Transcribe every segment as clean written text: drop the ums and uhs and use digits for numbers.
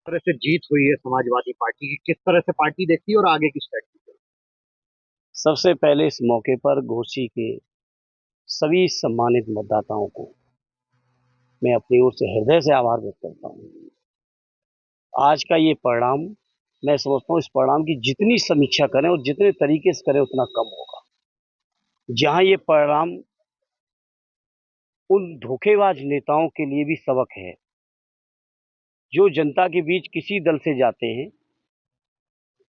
तरह से जीत हुई है समाजवादी पार्टी की, किस तरह से पार्टी देखती है और आगे की स्ट्रेटजी? सबसे पहले इस मौके पर घोसी के सभी सम्मानित मतदाताओं को मैं अपनी ओर से हृदय से आभार व्यक्त करता हूँ। आज का ये परिणाम, मैं समझता हूँ इस परिणाम की जितनी समीक्षा करें और जितने तरीके से करें उतना कम होगा। जहां ये परिणाम उन धोखेबाज नेताओं के लिए भी सबक है जो जनता के बीच किसी दल से जाते हैं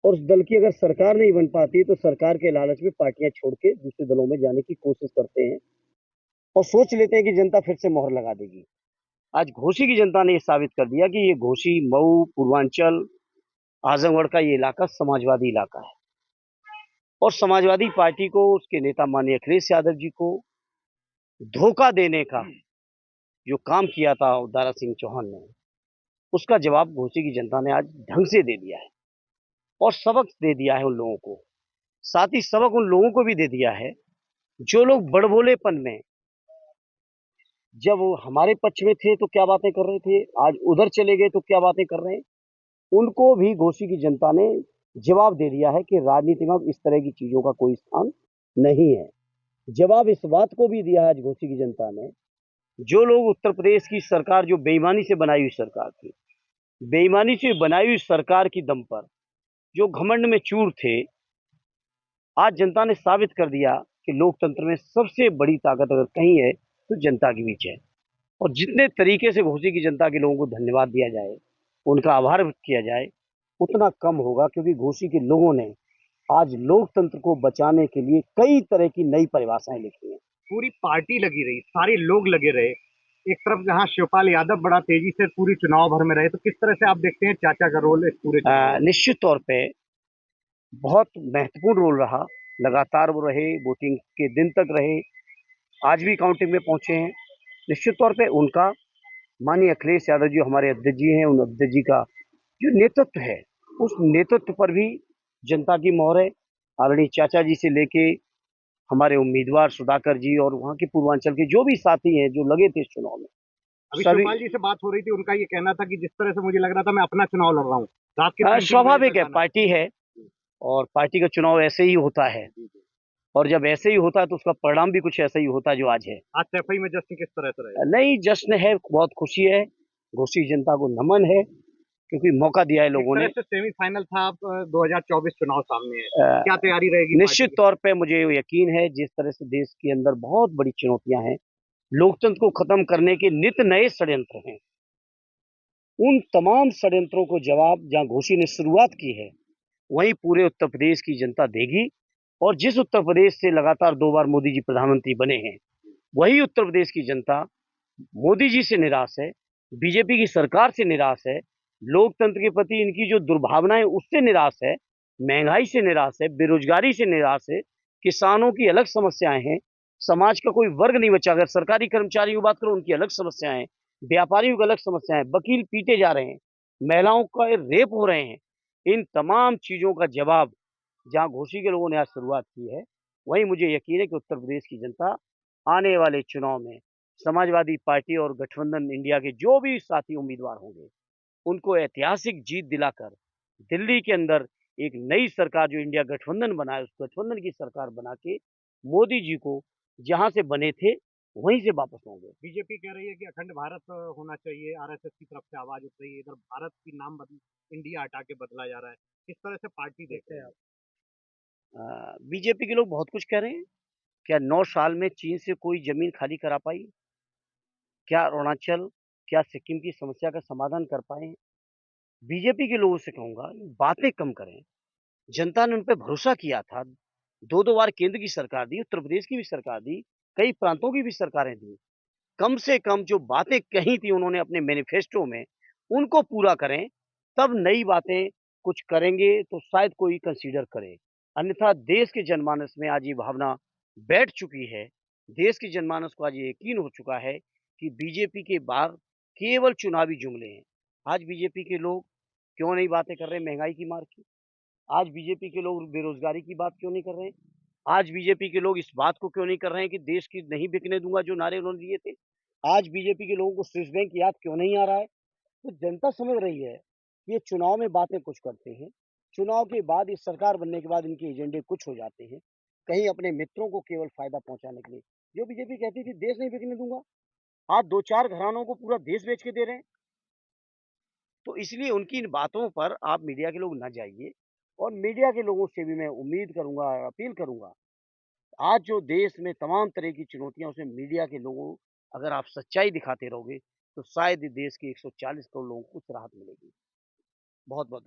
और उस दल की अगर सरकार नहीं बन पाती तो सरकार के लालच में पार्टियां छोड़ के दूसरे दलों में जाने की कोशिश करते हैं और सोच लेते हैं कि जनता फिर से मोहर लगा देगी। आज घोसी की जनता ने यह साबित कर दिया कि ये घोसी, मऊ, पूर्वांचल, आजमगढ़ का ये इलाका समाजवादी इलाका है और समाजवादी पार्टी को, उसके नेता माननीय अखिलेश यादव जी को धोखा देने का जो काम किया था दारा सिंह चौहान ने, उसका जवाब घोसी की जनता ने आज ढंग से दे दिया है और सबक दे दिया है उन लोगों को। साथ ही सबक उन लोगों को भी दे दिया है जो लोग बड़बोलेपन में, जब वो हमारे पक्ष में थे तो क्या बातें कर रहे थे, आज उधर चले गए तो क्या बातें कर रहे हैं। उनको भी घोसी की जनता ने जवाब दे दिया है कि राजनीति में इस तरह की चीजों का कोई स्थान नहीं है। जवाब इस बात को भी दिया है आज घोसी की जनता ने, जो लोग उत्तर प्रदेश की सरकार, जो बेईमानी से बनाई हुई सरकार थी, बेईमानी से बनाई हुई सरकार की दम पर जो घमंड में चूर थे, आज जनता ने साबित कर दिया कि लोकतंत्र में सबसे बड़ी ताकत अगर कहीं है तो जनता के बीच है। और जितने तरीके से घोसी की जनता के लोगों को धन्यवाद दिया जाए, उनका आभार व्यक्त किया जाए, उतना कम होगा, क्योंकि घोसी के लोगों ने आज लोकतंत्र को बचाने के लिए कई तरह की नई परिभाषाएं लिखी हैं। पूरी पार्टी लगी रही, सारे लोग लगे रहे। एक तरफ जहां शिवपाल यादव बड़ा तेजी से पूरी चुनाव भर में रहे, तो किस तरह से आप देखते हैं चाचा का रोल इस पूरे चुनाव में? निश्चित तौर पे बहुत महत्वपूर्ण रोल रहा। लगातार वो रहे, वोटिंग के दिन तक रहे, आज भी काउंटिंग में पहुंचे हैं। निश्चित तौर पे उनका, माननीय अखिलेश यादव जी हमारे अध्यक्ष जी हैं, उन अध्यक्ष जी का जो नेतृत्व है, उस नेतृत्व पर भी जनता की मोहर है। आदरणीय चाचा जी से लेके हमारे उम्मीदवार सुधाकर जी और वहाँ के पूर्वांचल के जो भी साथी हैं जो लगे थे इस चुनाव में, अभी सभी। शिवपाल जी से बात हो रही थी, उनका ये कहना था कि जिस तरह से मुझे लग रहा था मैं अपना चुनाव लड़ रहा हूँ। रात के 3-3 बजे स्वाभाविक तक है, गाना। पार्टी है और पार्टी का चुनाव ऐसे ही होता है। और जब ऐसे ही होता है तो उसका परिणाम भी कुछ ऐसा ही होता है जो आज है। आज सफाई में जश्न किस तरह से रहेगा? नहीं, जश्न है, बहुत खुशी है, घोसी जनता को नमन है, क्योंकि मौका दिया है एक लोगों तरह ने। से सेमीफाइनल था, अब 2024 चुनाव सामने है, क्या तैयारी रहेगी पार्टी निश्चित की? तौर पे मुझे यकीन है, जिस तरह से देश के अंदर बहुत बड़ी चुनौतियां हैं, लोकतंत्र को खत्म करने के नित नए षड्यंत्र हैं, उन तमाम षड्यंत्रों को जवाब जहां घोसी ने शुरुआत की है, वहीं पूरे उत्तर प्रदेश की जनता देगी। और जिस उत्तर प्रदेश से लगातार 2 बार मोदी जी प्रधानमंत्री बने हैं, वही उत्तर प्रदेश की जनता मोदी जी से निराश है, बीजेपी की सरकार से निराश है, लोकतंत्र के प्रति इनकी जो दुर्भावना है उससे निराश है, महंगाई से निराश है, बेरोजगारी से निराश है, किसानों की अलग समस्याएं हैं, समाज का कोई वर्ग नहीं बचा। अगर सरकारी कर्मचारियों की बात करो, उनकी अलग समस्याएं हैं, व्यापारियों की अलग समस्याएं हैं, वकील पीटे जा रहे हैं, महिलाओं का रेप हो रहे हैं। इन तमाम चीजों का जवाब जहां घोसी के लोगों ने आज शुरुआत की है, वहीं मुझे यकीन है कि उत्तर प्रदेश की जनता आने वाले चुनाव में समाजवादी पार्टी और गठबंधन इंडिया के जो भी साथी उम्मीदवार होंगे, उनको ऐतिहासिक जीत दिलाकर दिल्ली के अंदर एक नई सरकार, जो इंडिया गठबंधन बना है, उस गठबंधन की सरकार बना के मोदी जी को जहां से बने थे वहीं से वापस होंगे। बीजेपी कह रही है कि अखंड भारत होना चाहिए, आरएसएस की तरफ से आवाज उठ रही है, इधर भारत की नाम बदल, इंडिया हटा के बदला जा रहा है। किस तरह से पार्टी देखते हैं आप? बीजेपी के लोग बहुत कुछ कह रहे हैं। क्या 9 साल में चीन से कोई जमीन खाली करा पाई? क्या अरुणाचल, क्या सिक्किम की समस्या का समाधान कर पाए? बीजेपी के लोगों से कहूंगा, बातें कम करें। जनता ने उन पे भरोसा किया था। 2-2 बार केंद्र की सरकार दी, उत्तर प्रदेश की भी सरकार दी, कई प्रांतों की भी सरकारें दी। कम से कम जो बातें कही थी उन्होंने अपने मैनिफेस्टो में, उनको पूरा करें। तब नई बातें कुछ करेंगे तो शायद कोई कंसीडर करे। अन्यथा देश के जनमानस में आज ये भावना बैठ चुकी है। देश के जनमानस को आज ये यकीन हो चुका है कि बीजेपी के बाहर केवल चुनावी जुमले हैं। आज बीजेपी के लोग क्यों नहीं बातें कर रहे महंगाई की मार की? आज बीजेपी के लोग बेरोजगारी की बात क्यों नहीं कर रहे हैं? आज बीजेपी के लोग इस बात को क्यों नहीं कर रहे हैं कि देश की नहीं बिकने दूंगा, जो नारे उन्होंने दिए थे? आज बीजेपी के लोगों को स्विस बैंक याद क्यों नहीं आ रहा है? तो जनता समझ रही है ये चुनाव में बातें कुछ करते हैं, चुनाव के बाद इस सरकार बनने के बाद इनके एजेंडे कुछ हो जाते हैं, कहीं अपने मित्रों को केवल फ़ायदा पहुँचाने के लिए। जो बीजेपी कहती थी देश नहीं बिकने दूँगा, आज 2-4 घरानों को पूरा देश बेच के दे रहे हैं। तो इसलिए उनकी इन बातों पर आप मीडिया के लोग ना जाइए और मीडिया के लोगों से भी मैं उम्मीद करूँगा, अपील करूँगा, आज जो देश में तमाम तरह की चुनौतियाँ उसमें मीडिया के लोगों अगर आप सच्चाई दिखाते रहोगे, तो शायद ही देश के 140 करोड़ लोगों को कुछ राहत मिलेगी। बहुत-बहुत